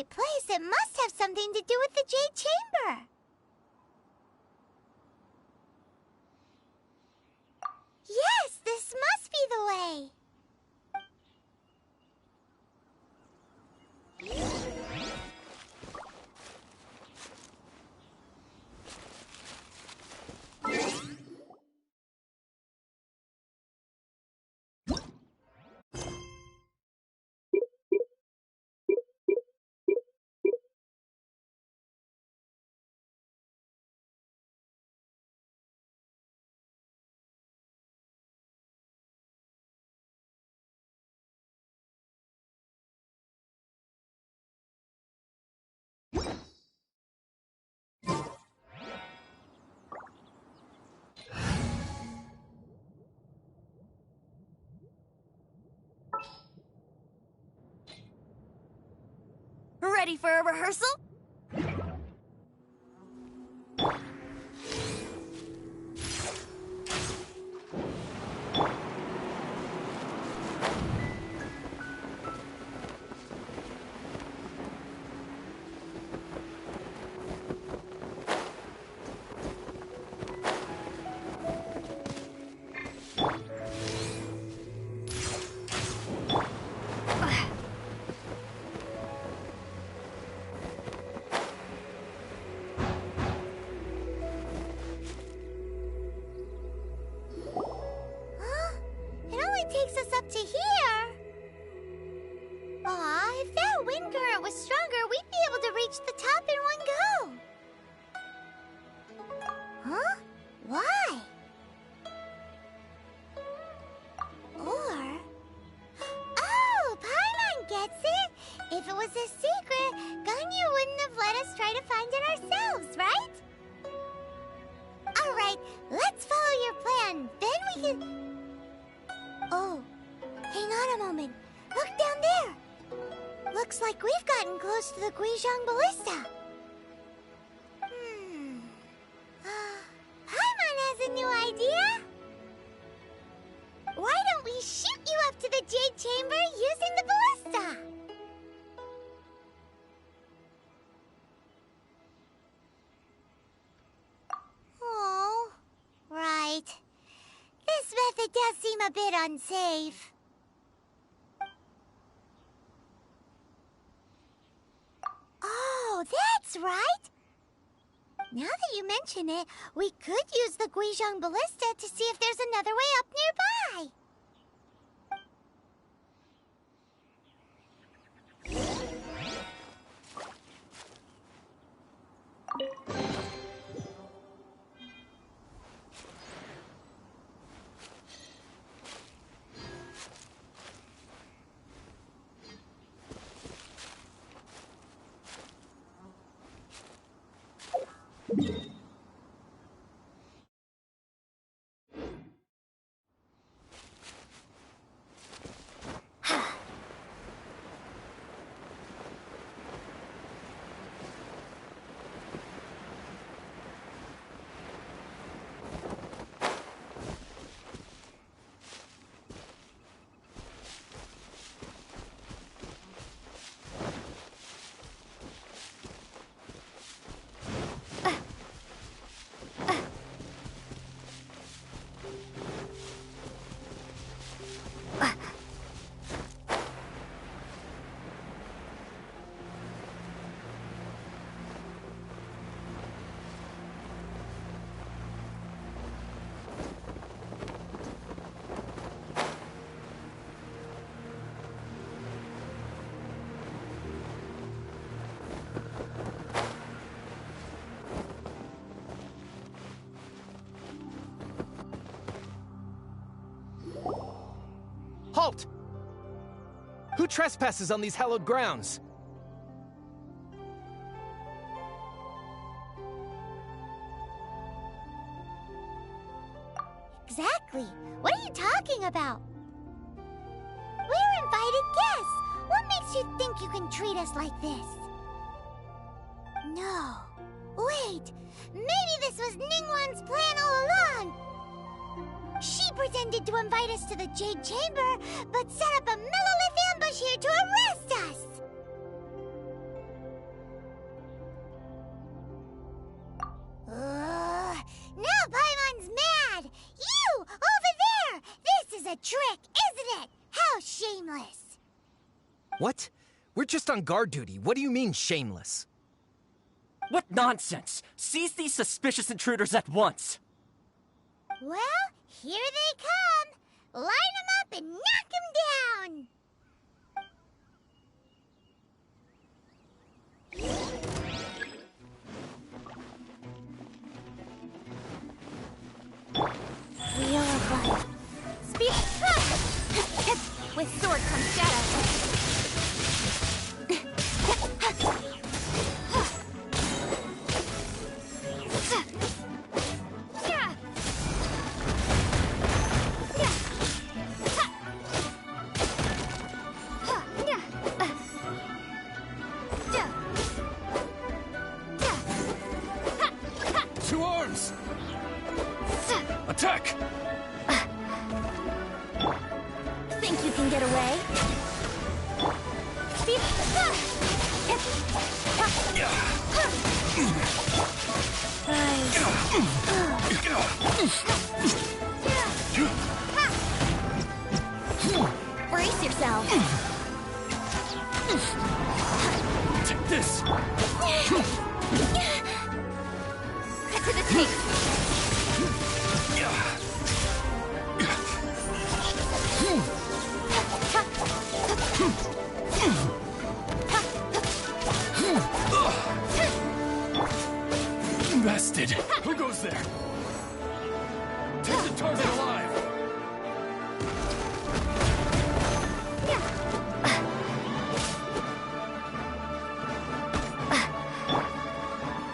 right place, it must have something to do with the Jade Chamber. Yes, this must be the way. Ready for a rehearsal? Takes us up to here. Aw, if that wind current was stronger, we'd be able to reach the top in one go. Huh? Why? Or... Oh, Paimon gets it! If it was a secret, Ganyu wouldn't have let us try to find it ourselves, right? Alright, let's follow your plan. Then we can... Oh, hang on a moment. Look down there. Looks like we've gotten close to the Guizhong Ballista. Paimon has a new idea. Why don't we shoot you up to the Jade Chamber using the ballista? Oh, right. This method does seem a bit unsafe. Oh, that's right! Now that you mention it, we could use the Guizhong Ballista to see if there's another way up nearby. Halt! Who trespasses on these hallowed grounds? Exactly. What are you talking about? We're invited guests. What makes you think you can treat us like this? No. Wait. Maybe this was Ningguang's plan all along. She pretended to invite us to the Jade Chamber, but set up a Mellowlith ambush here to arrest us! What? We're just on guard duty. What do you mean, shameless? What nonsense! Seize these suspicious intruders at once! Well, here they come. Line them up and knock them down. Wheel of life. Speed. With sword comes shadow. Two arms! Attack! Think you can get away? Speed. Brace yourself. Take this! Cut to the chase. Bested! Who goes there? Take the target alive!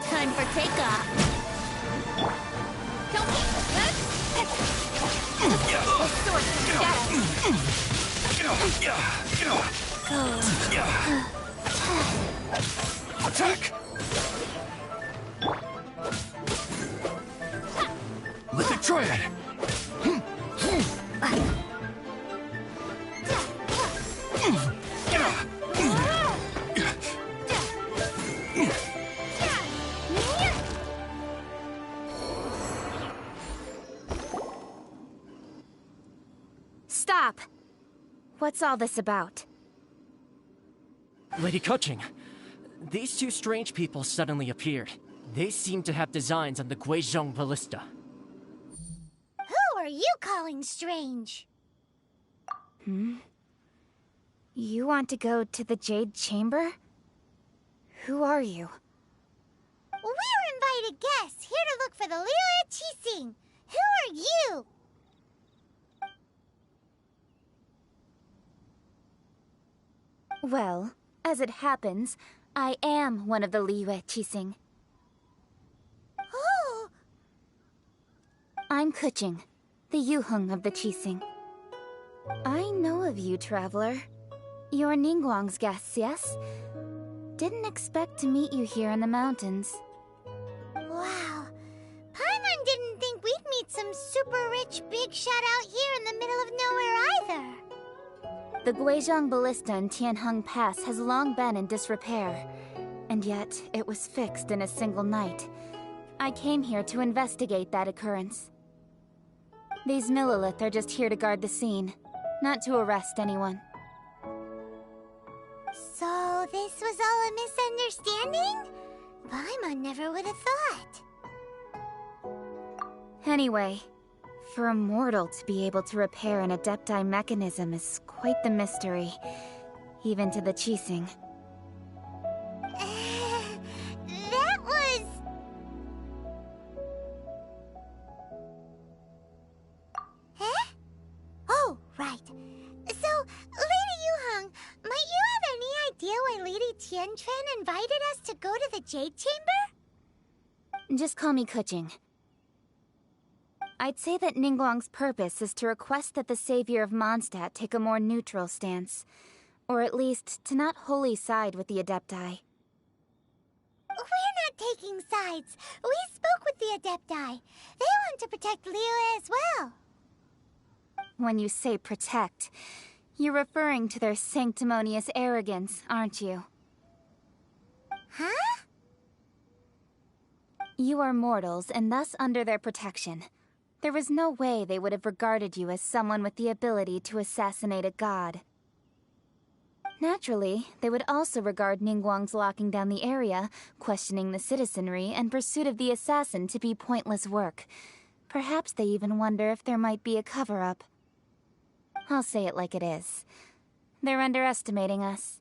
Time for takeoff. Don't sword shadow. Attack! Lithic Triad! Stop! What's all this about? Lady Keqing, these two strange people suddenly appeared. They seem to have designs on the Guizhong Ballista. Who are you calling strange? You want to go to the Jade Chamber? Who are you? We're invited guests here to look for the Liyue Qixing. Who are you? Well, as it happens, I am one of the Liyue Qixing. Oh! I'm Keqing, the Yuheng of the Qixing. I know of you, traveler. You're Ningguang's guests, yes? Didn't expect to meet you here in the mountains. Wow. Paimon didn't think we'd meet some super rich big shot out here in the middle of nowhere either. The Guizhong Ballista in Tianheng Pass has long been in disrepair, and yet it was fixed in a single night. I came here to investigate that occurrence. These Millelith are just here to guard the scene, not to arrest anyone. So this was all a misunderstanding? Paimon never would have thought. Anyway, for a mortal to be able to repair an Adepti mechanism is quite the mystery, even to the Qixing. That was... Huh? Oh, right. So, Lady Yuheng, might you have any idea why Lady Tianquan invited us to go to the Jade Chamber? Just call me Keqing. I'd say that Ningguang's purpose is to request that the savior of Mondstadt take a more neutral stance. Or at least, to not wholly side with the Adepti. We're not taking sides. We spoke with the Adepti. They want to protect Liyue as well. When you say protect, you're referring to their sanctimonious arrogance, aren't you? Huh? You are mortals, and thus under their protection. There was no way they would have regarded you as someone with the ability to assassinate a god. Naturally, they would also regard Ningguang's locking down the area, questioning the citizenry, and pursuit of the assassin to be pointless work. Perhaps they even wonder if there might be a cover-up. I'll say it like it is. They're underestimating us.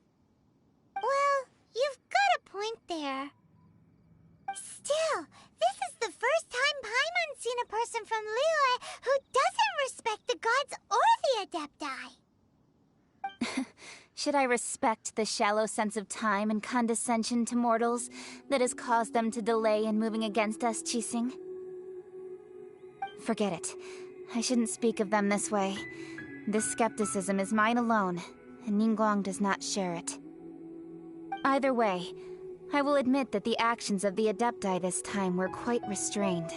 Well, you've got a point there. Still, this is the first time Paimon's seen a person from Liyue who doesn't respect the gods or the Adepti. Should I respect the shallow sense of time and condescension to mortals that has caused them to delay in moving against us, Qixing? Forget it. I shouldn't speak of them this way. This skepticism is mine alone, and Ningguang does not share it. Either way, I will admit that the actions of the Adepti this time were quite restrained.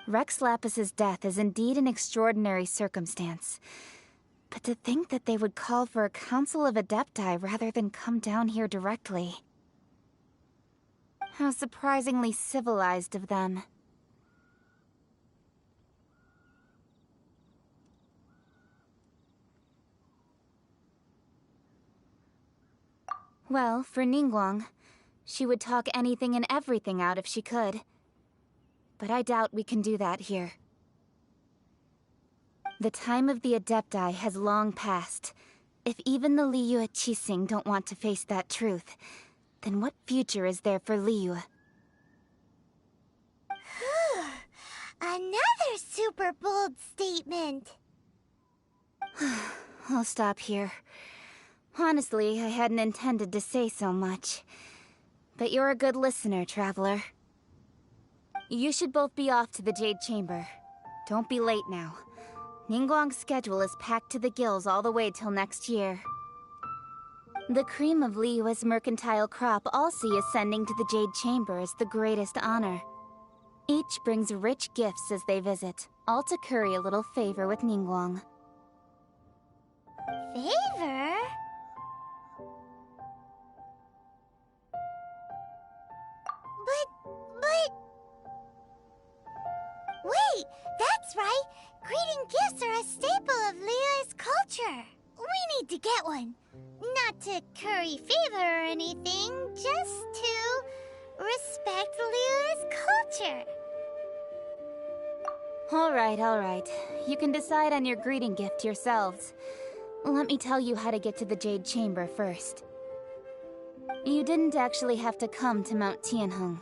Rex Lapis's death is indeed an extraordinary circumstance. But to think that they would call for a council of Adepti rather than come down here directly. How surprisingly civilized of them. Well, for Ningguang, she would talk anything and everything out if she could. But I doubt we can do that here. The time of the Adepti has long passed. If even the Liyue Qixing don't want to face that truth, then what future is there for Liyue? Another super bold statement. I'll stop here. Honestly, I hadn't intended to say so much. But you're a good listener, Traveler. You should both be off to the Jade Chamber. Don't be late now. Ningguang's schedule is packed to the gills all the way till next year. The cream of Liyue's mercantile crop all see ascending to the Jade Chamber as the greatest honor. Each brings rich gifts as they visit, all to curry a little favor with Ningguang. Favor? But... Wait, that's right! Greeting gifts are a staple of Liyue's culture. We need to get one. Not to curry favor or anything, just to respect Liyue's culture. Alright. You can decide on your greeting gift yourselves. Let me tell you how to get to the Jade Chamber first. You didn't actually have to come to Mount Tianheng.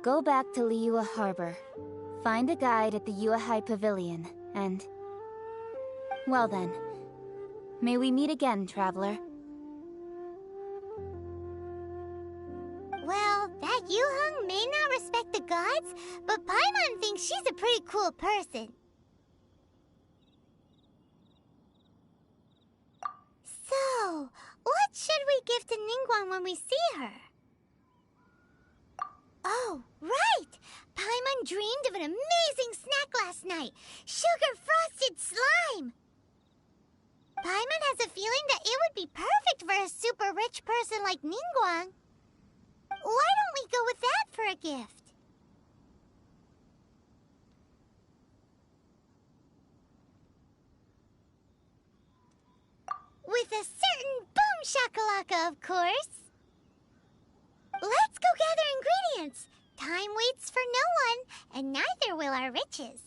Go back to Liyue Harbor. Find a guide at the Yuehai Pavilion, and... Well then. May we meet again, Traveler. Well, that Yuheng may not respect the gods, but Paimon thinks she's a pretty cool person. So, what should we give to Ningguang when we see her? Oh, right! Paimon dreamed of an amazing snack last night! Sugar-frosted slime! Paimon has a feeling that it would be perfect for a super rich person like Ningguang. Why don't we go with that for a gift? With a certain boom shakalaka, of course. Let's go gather ingredients. Time waits for no one, and neither will our riches.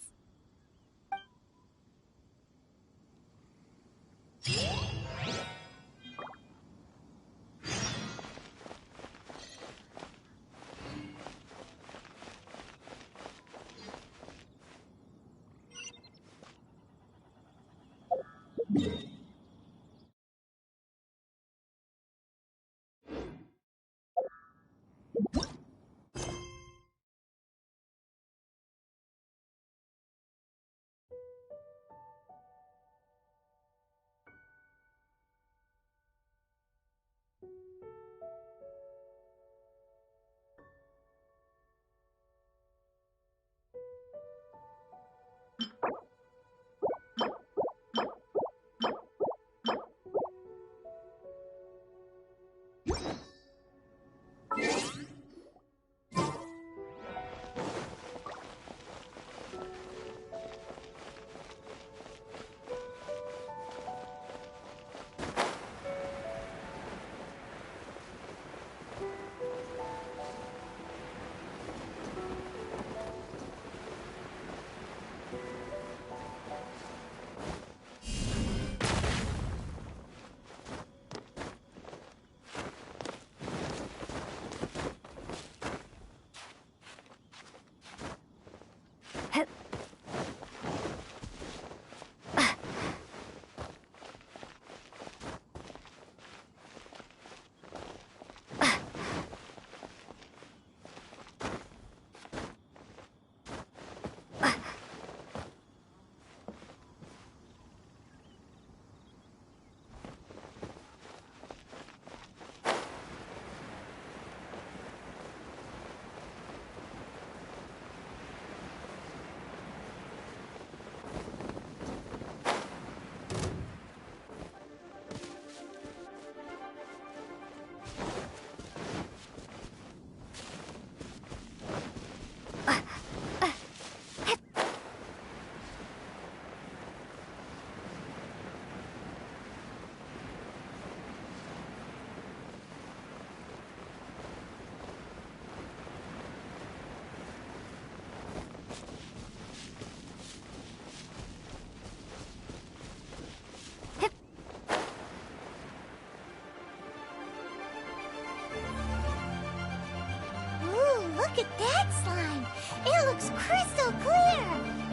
Look at that slime! It looks crystal clear!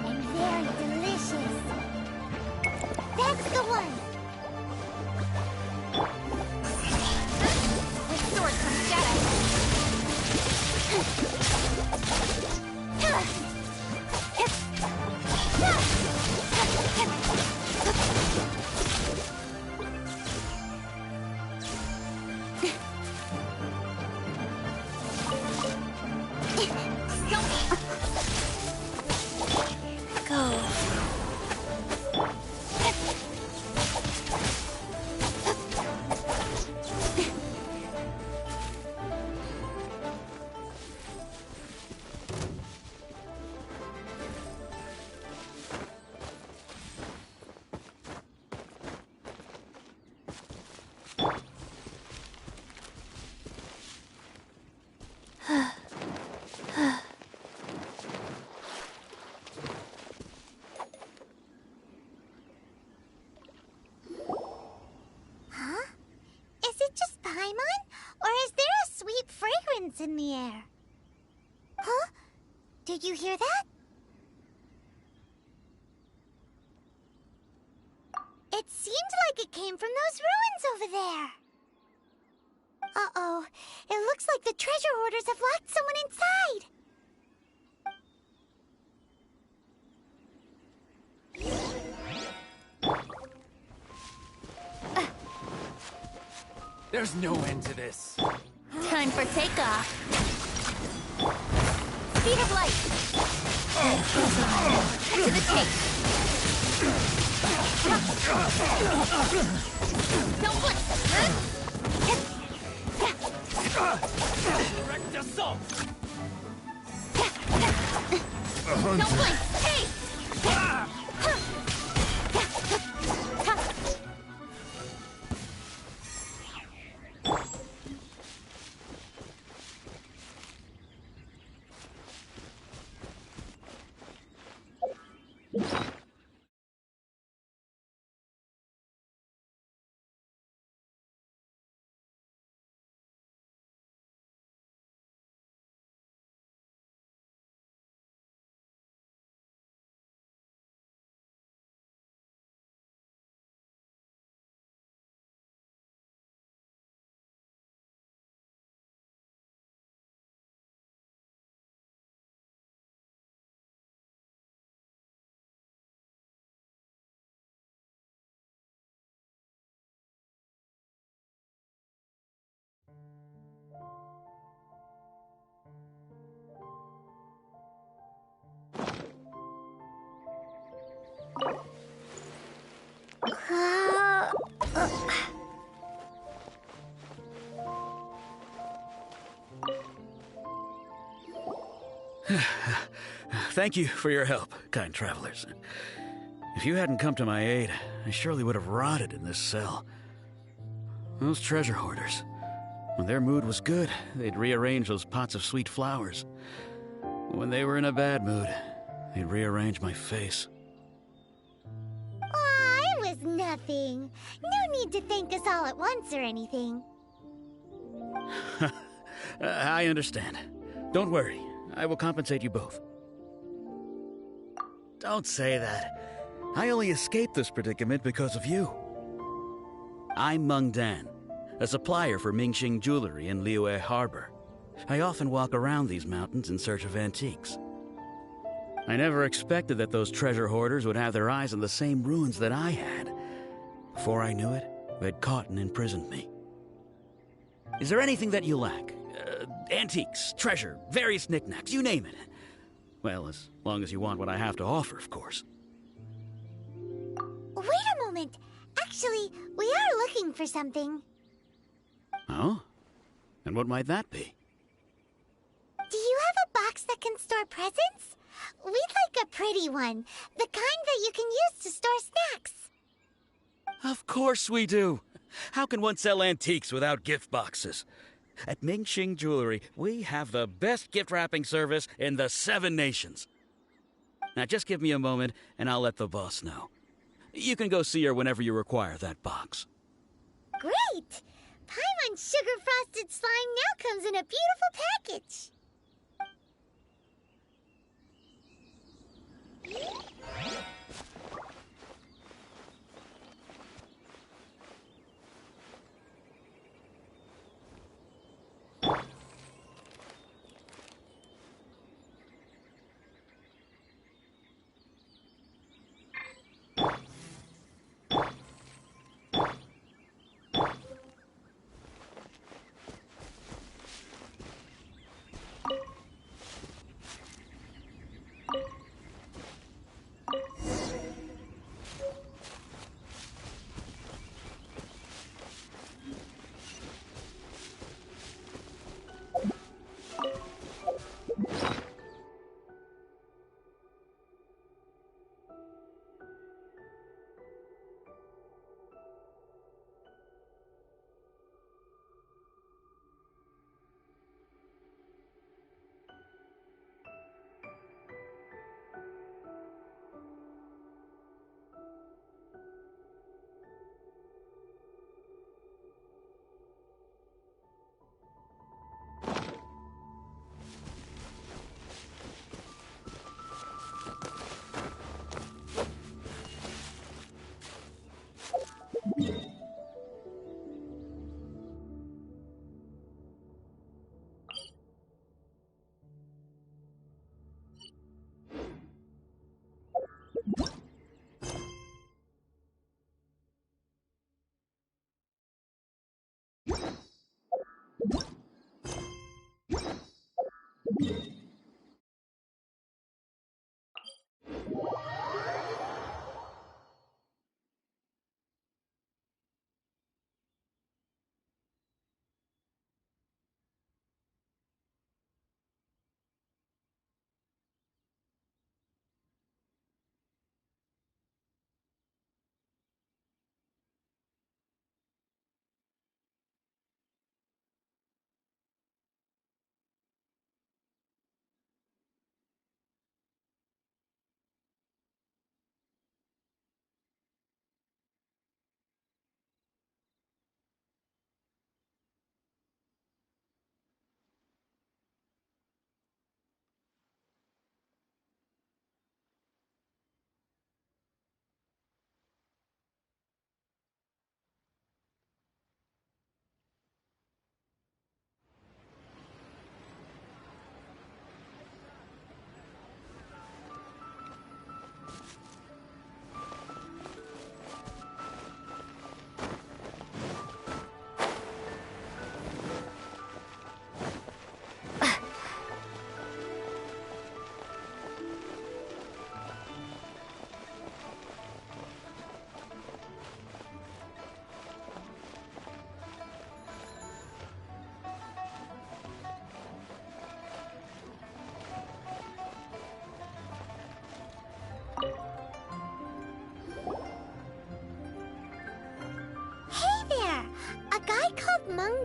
And very delicious! That's the one! With sword comes shadow. In the air. Huh? Did you hear that? It seemed like it came from those ruins over there. Uh-oh. It looks like the treasure hoarders have locked someone inside. There's no end to this. Time for takeoff. Speed of light. To the tape. Don't blink. Direct assault! Don't blink! Hey! Thank you for your help, kind travelers. If you hadn't come to my aid, I surely would have rotted in this cell. Those treasure hoarders, when their mood was good, they'd rearrange those pots of sweet flowers. When they were in a bad mood, they'd rearrange my face. Aw, it was nothing. No need to thank us all at once or anything. I understand. Don't worry, I will compensate you both. Don't say that. I only escaped this predicament because of you. I'm Meng Dan, a supplier for Mingxing Jewelry in Liyue Harbor. I often walk around these mountains in search of antiques. I never expected that those treasure hoarders would have their eyes on the same ruins that I had. Before I knew it, they'd caught and imprisoned me. Is there anything that you lack? Antiques, treasure, various knickknacks, you name it. Well, as long as you want what I have to offer, of course. Wait a moment. Actually, we are looking for something. Oh? And what might that be? Do you have a box that can store presents? We'd like a pretty one. The kind that you can use to store snacks. Of course we do. How can one sell antiques without gift boxes? At Mingxing Jewelry, we have the best gift wrapping service in the 7 nations. Now just give me a moment, and I'll let the boss know. You can go see her whenever you require that box. Great! Paimon Sugar Frosted Slime now comes in a beautiful package.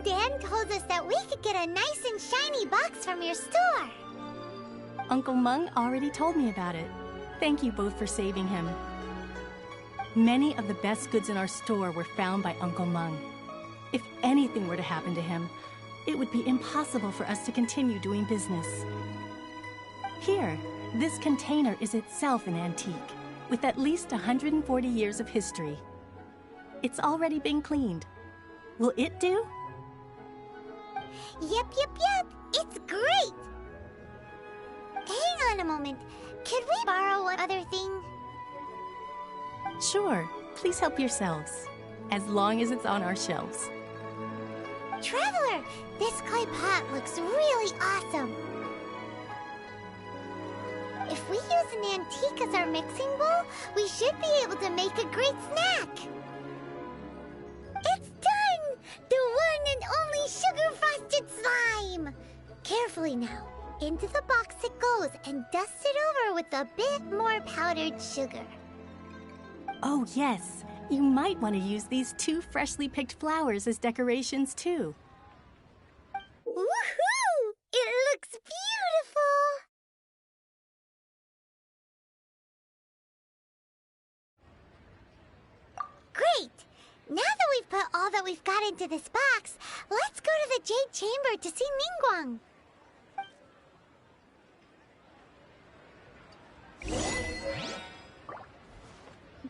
Dan told us that we could get a nice and shiny box from your store. Uncle Mung already told me about it. Thank you both for saving him. Many of the best goods in our store were found by Uncle Mung. If anything were to happen to him, it would be impossible for us to continue doing business. Here, this container is itself an antique, with at least 140 years of history. It's already been cleaned. Will it do? Yep. It's great! Hang on a moment. Could we borrow one other thing? Sure, please help yourselves, as long as it's on our shelves. Traveler, this clay pot looks really awesome. If we use an antique as our mixing bowl, we should be able to make a great snack. It's done! The one and only sugar-frosted slime! Carefully now. Into the box it goes and dust it over with a bit more powdered sugar. Oh yes, you might want to use these 2 freshly picked flowers as decorations too. Woohoo! It looks beautiful! Great! Now that we've put all that we've got into this box, let's go to the Jade Chamber to see Ningguang.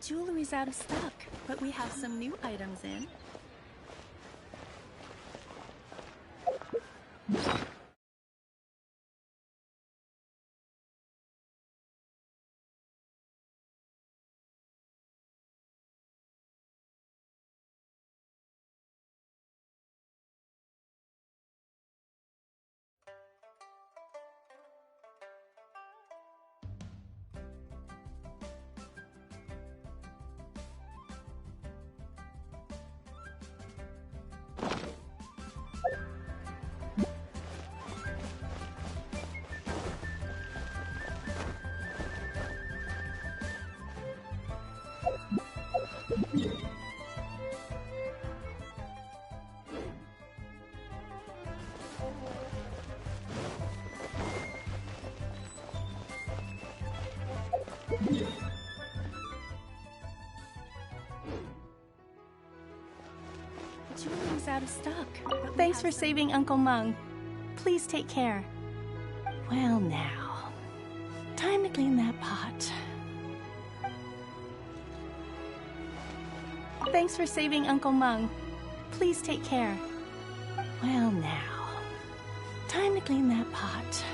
Jewelry's out of stock, but we have some new items in. Jewelry's out of stock. Thanks for saving Uncle Mung. Please take care. Well now, time to clean that pot. Thanks for saving Uncle Mung. Please take care. Well now, time to clean that pot.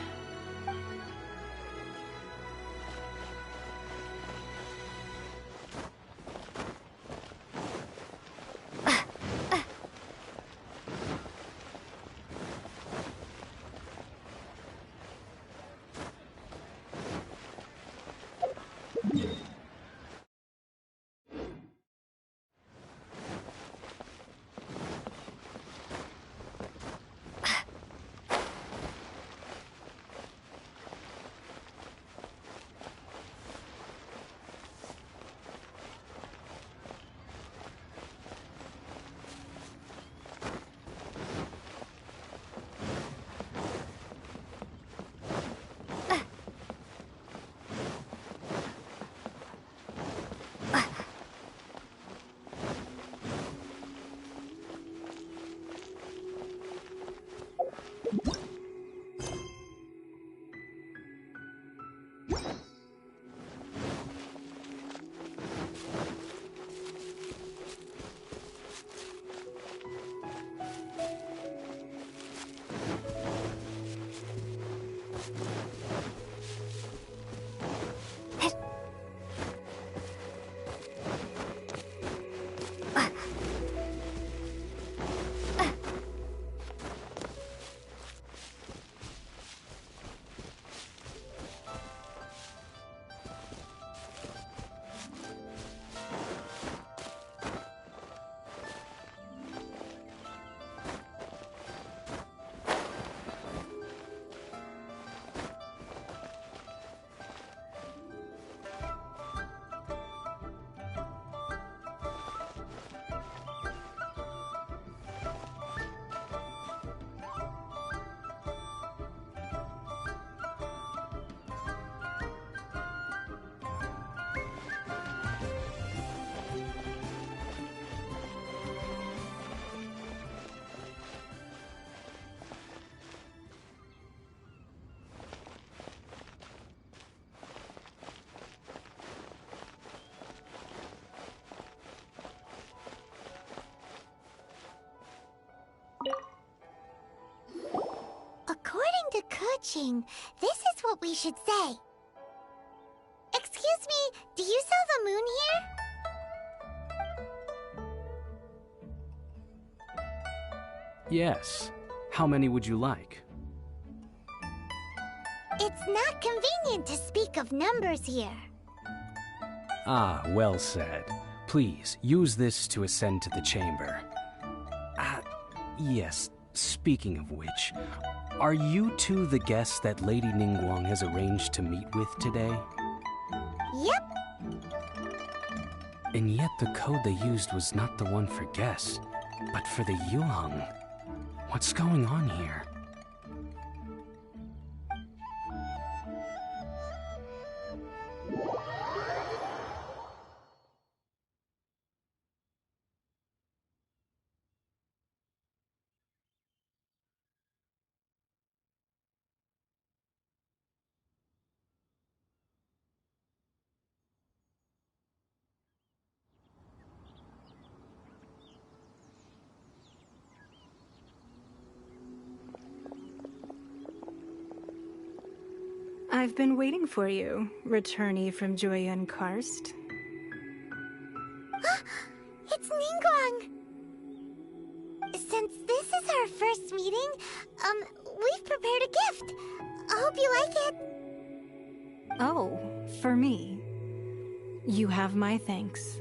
Keqing, this is what we should say. Excuse me, do you sell the moon here? Yes. How many would you like? It's not convenient to speak of numbers here. Ah, well said. Please, use this to ascend to the chamber. Yes, speaking of which, are you two the guests that Lady Ningguang has arranged to meet with today? Yep. And yet the code they used was not the one for guests, but for the Yuheng. What's going on here? I've been waiting for you, returnee from Jueyun Karst. It's Ningguang! Since this is our first meeting, we've prepared a gift. I hope you like it. Oh, for me. You have my thanks.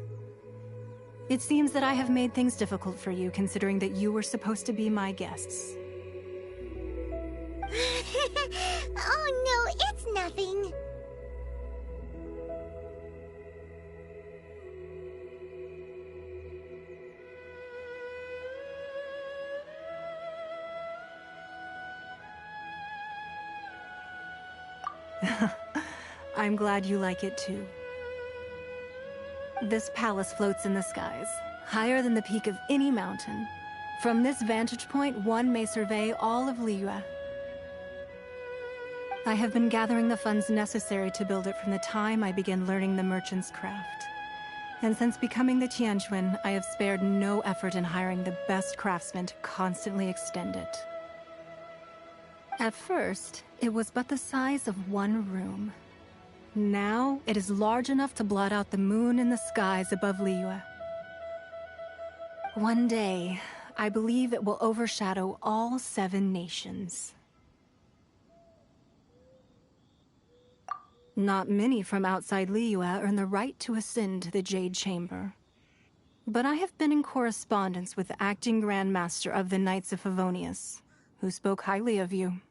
It seems that I have made things difficult for you, considering that you were supposed to be my guests. Oh no, it's nothing. I'm glad you like it too. This palace floats in the skies, higher than the peak of any mountain. From this vantage point, one may survey all of Liyue. I have been gathering the funds necessary to build it from the time I began learning the merchant's craft. And since becoming the Tianquan, I have spared no effort in hiring the best craftsmen to constantly extend it. At first, it was but the size of one room. Now, it is large enough to blot out the moon in the skies above Liyue. One day, I believe it will overshadow all 7 nations. Not many from outside Liyue earn the right to ascend to the Jade Chamber. But I have been in correspondence with the acting Grand Master of the Knights of Favonius, who spoke highly of you.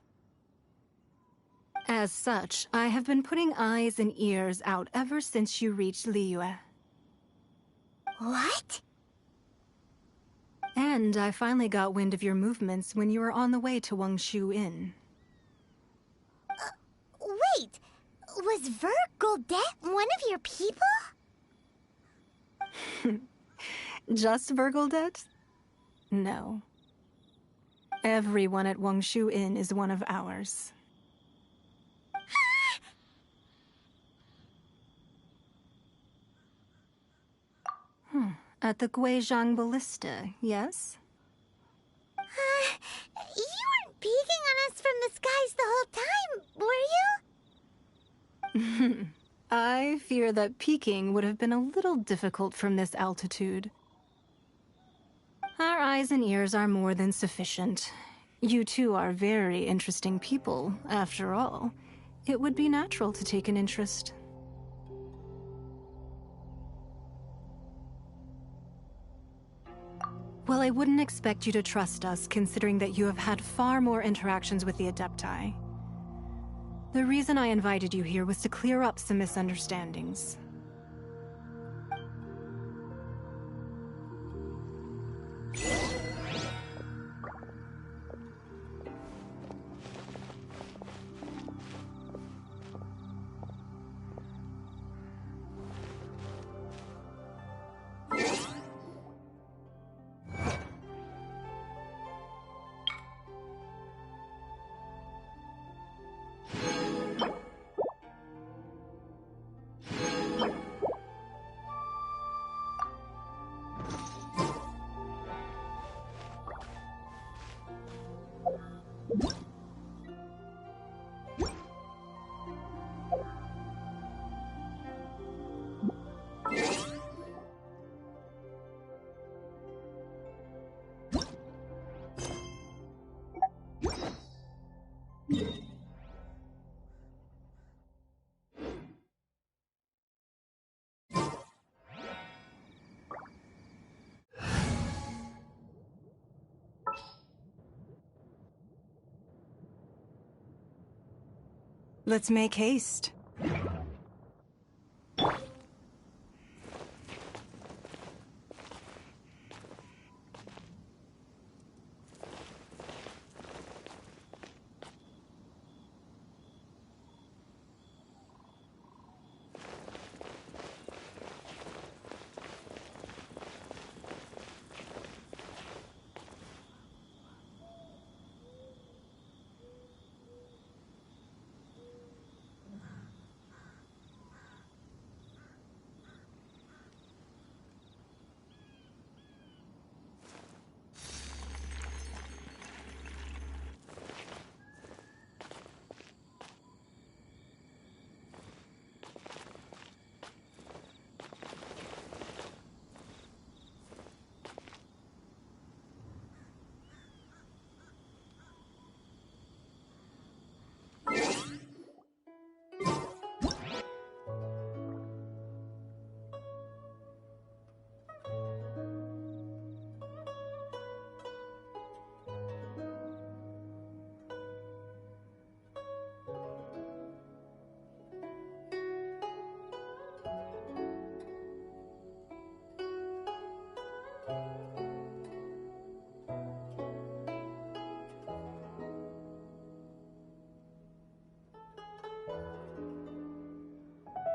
As such, I have been putting eyes and ears out ever since you reached Liyue. What? And I finally got wind of your movements when you were on the way to Wangshu Inn. Wait! Was Ver Goldet one of your people? Just Ver Goldet? No. Everyone at Wangshu Inn is one of ours. At the Guizhong Ballista, yes? You weren't peeking on us from the skies the whole time, were you? I fear that peeking would have been a little difficult from this altitude. Our eyes and ears are more than sufficient. You two are very interesting people, after all. It would be natural to take an interest. Well, I wouldn't expect you to trust us, considering that you have had far more interactions with the Adepti. The reason I invited you here was to clear up some misunderstandings. Let's make haste.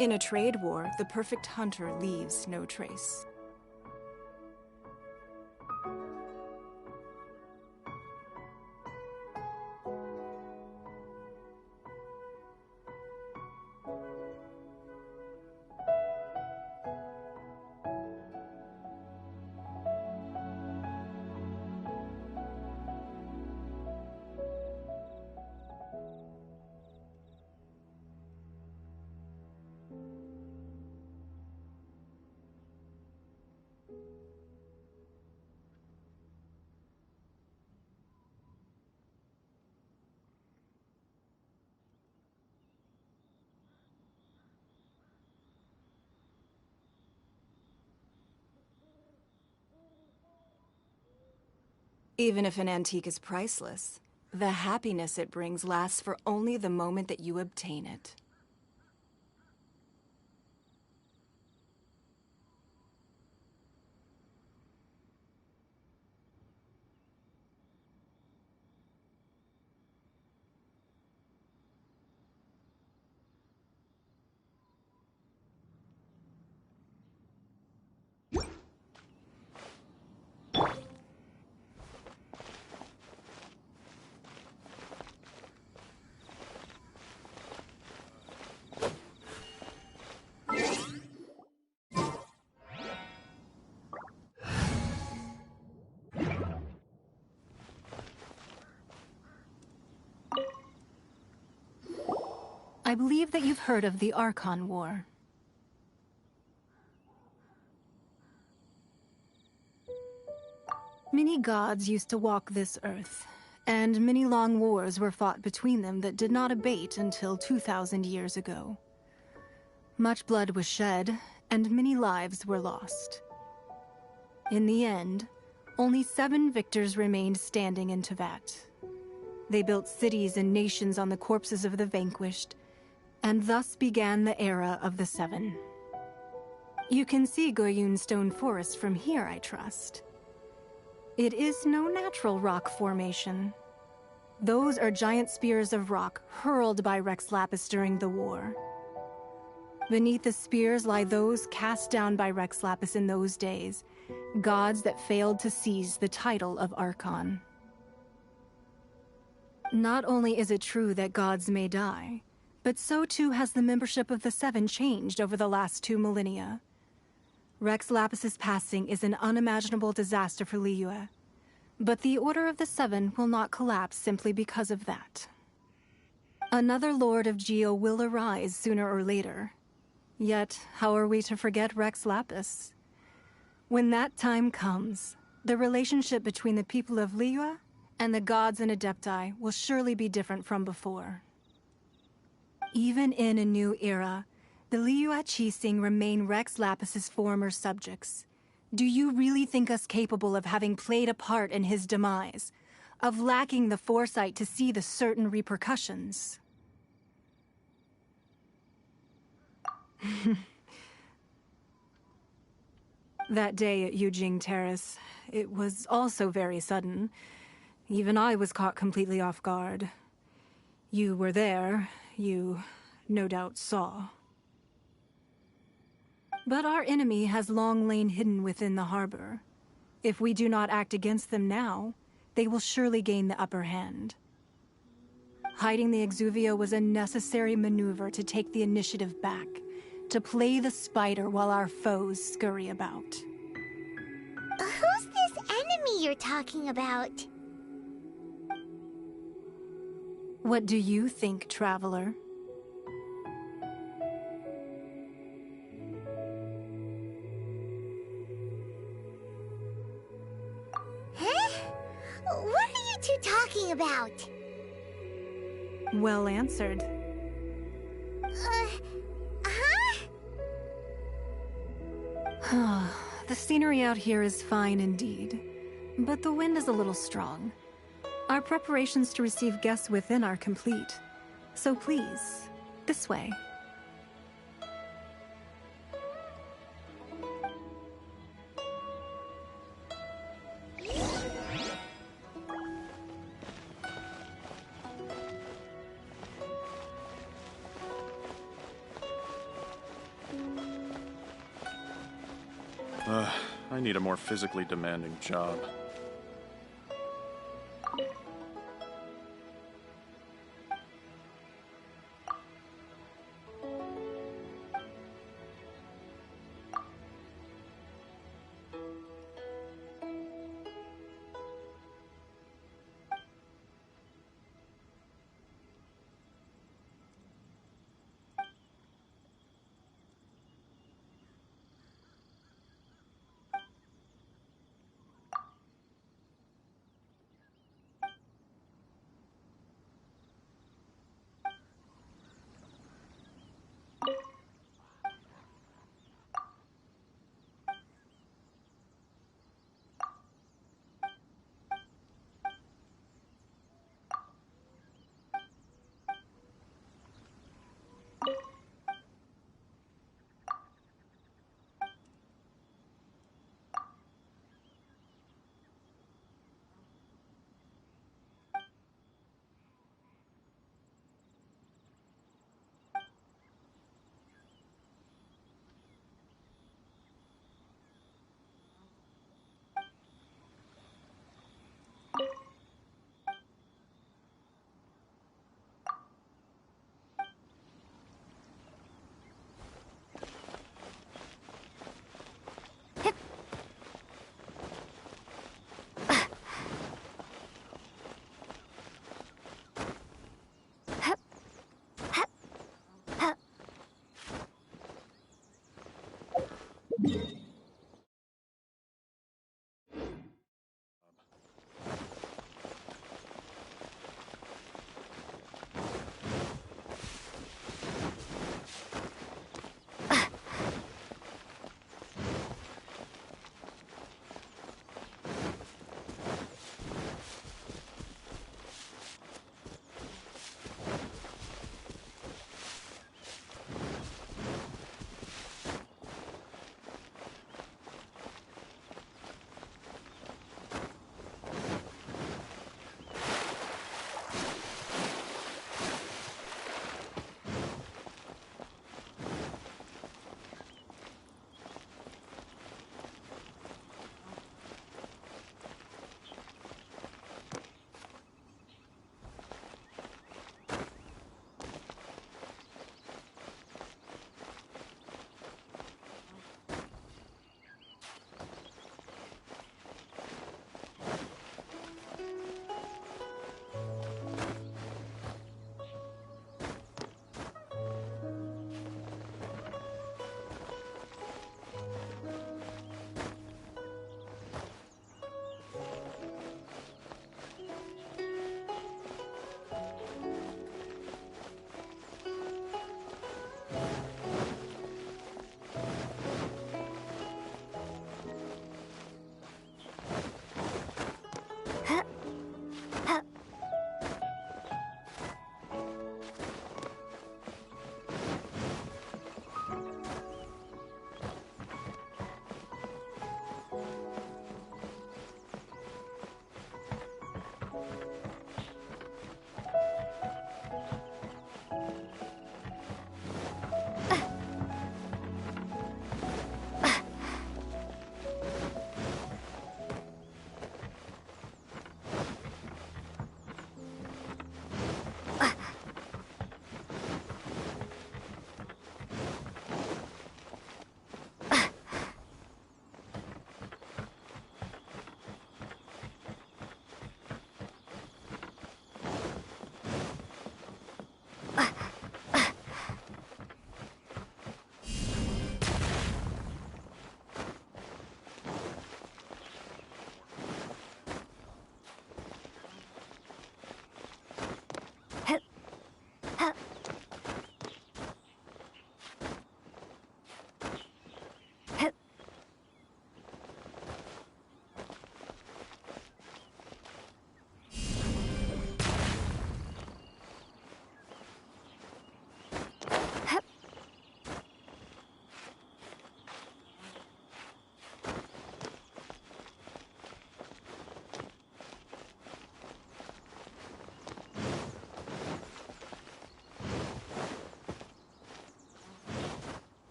In a trade war, the perfect hunter leaves no trace. Even if an antique is priceless, the happiness it brings lasts for only the moment that you obtain it. I believe that you've heard of the Archon War. Many gods used to walk this earth, and many long wars were fought between them that did not abate until 2,000 years ago. Much blood was shed, and many lives were lost. In the end, only 7 victors remained standing in Teyvat. They built cities and nations on the corpses of the vanquished, and thus began the era of the 7. You can see Goyun Stone Forest from here, I trust. It is no natural rock formation. Those are giant spears of rock hurled by Rex Lapis during the war. Beneath the spears lie those cast down by Rex Lapis in those days, gods that failed to seize the title of Archon. Not only is it true that gods may die, but so too has the membership of the 7 changed over the last 2 millennia. Rex Lapis's passing is an unimaginable disaster for Liyue, but the Order of the 7 will not collapse simply because of that. Another Lord of Geo will arise sooner or later. Yet, how are we to forget Rex Lapis? When that time comes, the relationship between the people of Liyue and the gods and Adepti will surely be different from before. Even in a new era, the Liyue Qixing remain Rex Lapis's former subjects. Do you really think us capable of having played a part in his demise? Of lacking the foresight to see the certain repercussions? That day at Yujing Terrace, it was also very sudden. Even I was caught completely off guard. You were there. You, no doubt, saw. But our enemy has long lain hidden within the harbor. If we do not act against them now, they will surely gain the upper hand. Hiding the Exuvio was a necessary maneuver to take the initiative back, to play the spider while our foes scurry about. Who's this enemy you're talking about? What do you think, Traveler? Huh? What are you two talking about? Well answered. Huh? The scenery out here is fine indeed, but the wind is a little strong. Our preparations to receive guests within are complete. So please, this way. I need a more physically demanding job.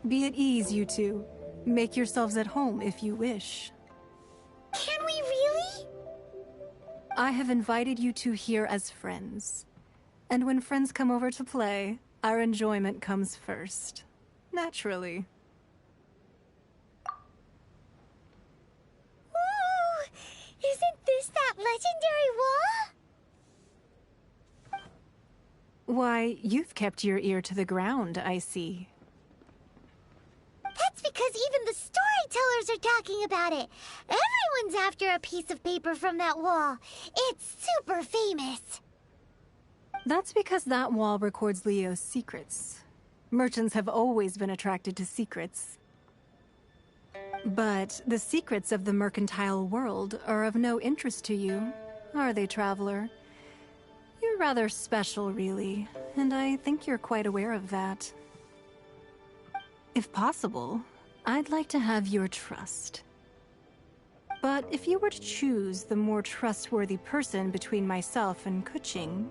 Be at ease, you two. Make yourselves at home if you wish. Can we really? I have invited you two here as friends. And when friends come over to play, our enjoyment comes first. Naturally. Ooh! Isn't this that legendary wall? Why, you've kept your ear to the ground, I see. That's because even the storytellers are talking about it. Everyone's after a piece of paper from that wall. It's super famous. That's because that wall records Leo's secrets. Merchants have always been attracted to secrets. But the secrets of the mercantile world are of no interest to you, are they, traveler? You're rather special, really, and I think you're quite aware of that. If possible, I'd like to have your trust. But if you were to choose the more trustworthy person between myself and Keqing...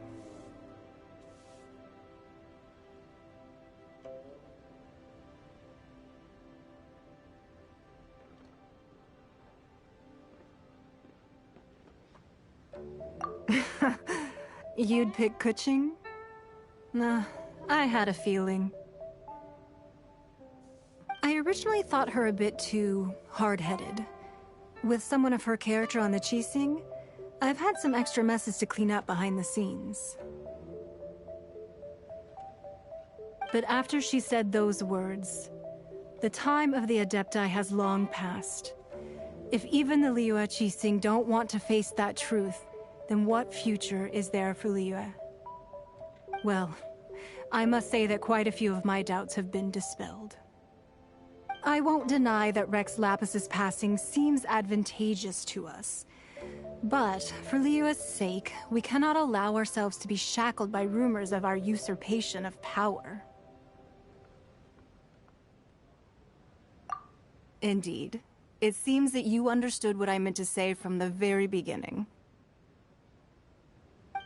You'd pick Keqing? Nah, I had a feeling. I originally thought her a bit too hard-headed. With someone of her character on the Qixing, I've had some extra messes to clean up behind the scenes. But after she said those words, the time of the Adepti has long passed. If even the Liyue Qixing don't want to face that truth, then what future is there for Liyue? Well, I must say that quite a few of my doubts have been dispelled. I won't deny that Rex Lapis's passing seems advantageous to us. But, for Liyue's sake, we cannot allow ourselves to be shackled by rumors of our usurpation of power. Indeed. It seems that you understood what I meant to say from the very beginning.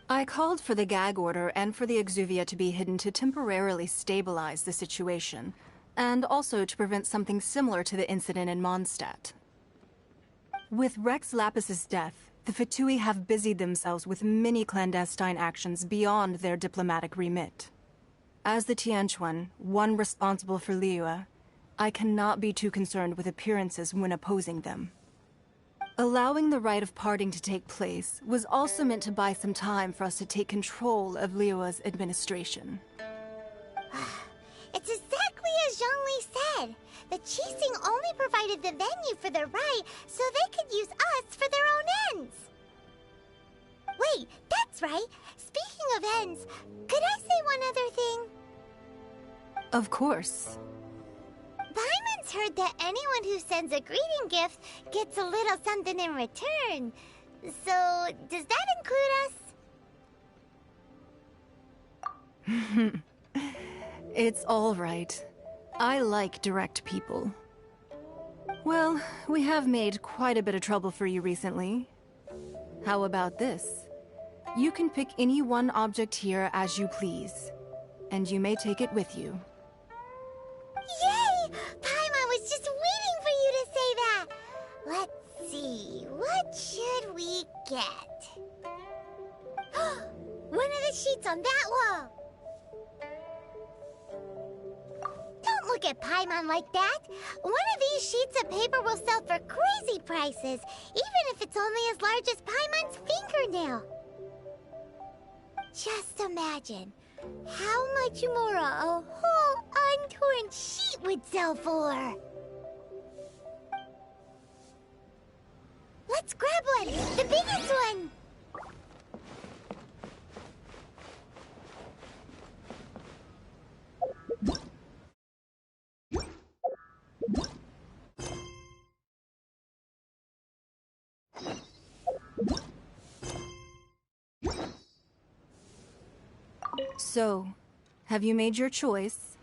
I called for the gag order and for the Exuvia to be hidden to temporarily stabilize the situation, and also to prevent something similar to the incident in Mondstadt. With Rex Lapis's death, the Fatui have busied themselves with many clandestine actions beyond their diplomatic remit. As the Tianquan, one responsible for Liyue, I cannot be too concerned with appearances when opposing them. Allowing the rite of parting to take place was also meant to buy some time for us to take control of Liyue's administration. It's exactly as Zhongli said. The Qixing only provided the venue for the rite so they could use us for their own ends. Wait, that's right. Speaking of ends, could I say one other thing? Of course. Paimon's heard that anyone who sends a greeting gift gets a little something in return. So, does that include us? It's all right. I like direct people. Well, we have made quite a bit of trouble for you recently. How about this? You can pick any one object here as you please, and you may take it with you. Yay! Paimon was just waiting for you to say that! Let's see, what should we get? One of the sheets on that wall! Don't look at Paimon like that! One of these sheets of paper will sell for crazy prices, even if it's only as large as Paimon's fingernail. Just imagine how much more a whole untorn sheet would sell for. Let's grab one, the biggest one. So, have you made your choice?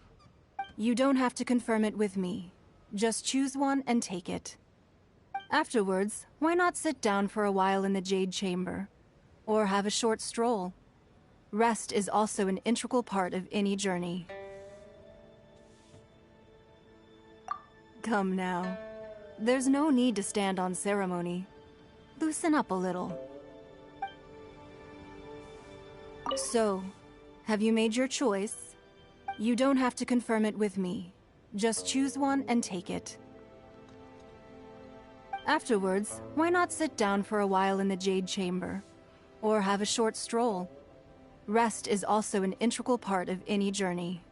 You don't have to confirm it with me. Just choose one and take it. Afterwards, why not sit down for a while in the Jade Chamber? Or have a short stroll? Rest is also an integral part of any journey. Come now. There's no need to stand on ceremony. Loosen up a little. So, have you made your choice? You don't have to confirm it with me. Just choose one and take it. Afterwards, why not sit down for a while in the Jade Chamber? Or have a short stroll? Rest is also an integral part of any journey.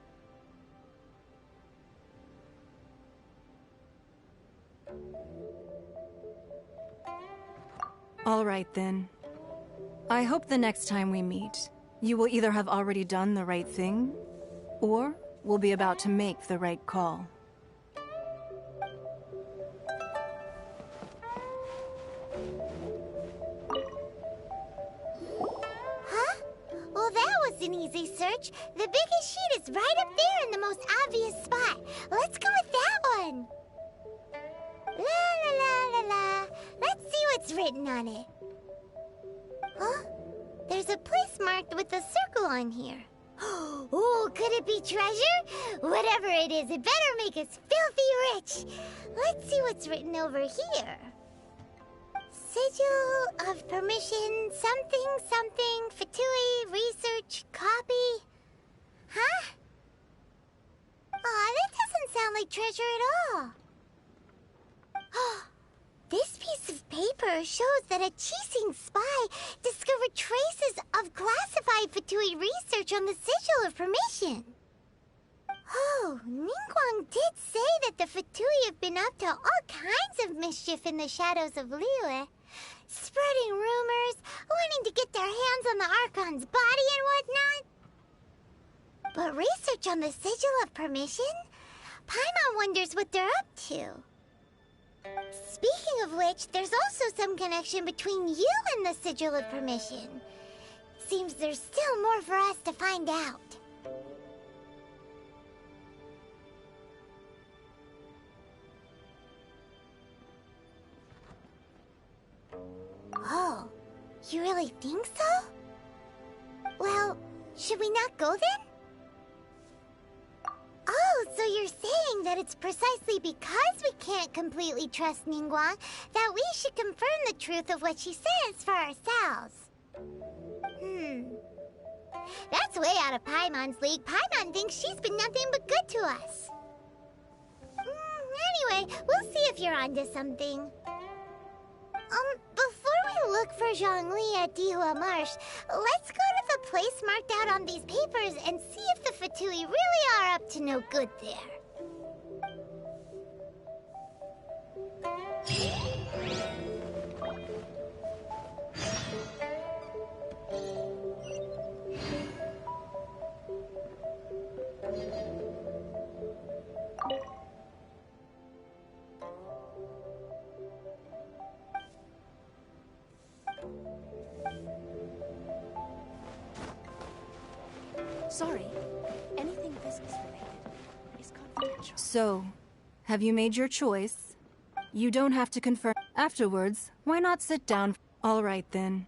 All right then. I hope the next time we meet, you will either have already done the right thing, or will be about to make the right call. Huh? Well, that was an easy search. The biggest sheet is right up there in the most obvious spot. Let's go with that one. La la la la la. Let's see what's written on it. Huh? There's a place marked with a circle on here. Oh, could it be treasure? Whatever it is, it better make us filthy rich. Let's see what's written over here. Sigil of permission, something, something, Fatui, research, copy. Huh? Aw, that doesn't sound like treasure at all. This piece of paper shows that a Qixing spy discovered traces of classified Fatui research on the Sigil of Permission. Oh, Ningguang did say that the Fatui have been up to all kinds of mischief in the shadows of Liyue. Spreading rumors, wanting to get their hands on the Archon's body and whatnot. But research on the Sigil of Permission? Paimon wonders what they're up to. Speaking of which, there's also some connection between you and the Sigil of Permission. Seems there's still more for us to find out. Oh, you really think so? Should we not go then? Oh, so you're saying that it's precisely because we can't completely trust Ningguang that we should confirm the truth of what she says for ourselves. That's way out of Paimon's league. Paimon thinks she's been nothing but good to us. Anyway, we'll see if you're onto something. Before we look for Zhongli at Dihua Marsh, let's go to the place marked out on these papers and see if the Fatui really are up to no good there. Sorry, anything business-related is confidential. So, have you made your choice? You don't have to confirm. Afterwards, why not sit down? All right then.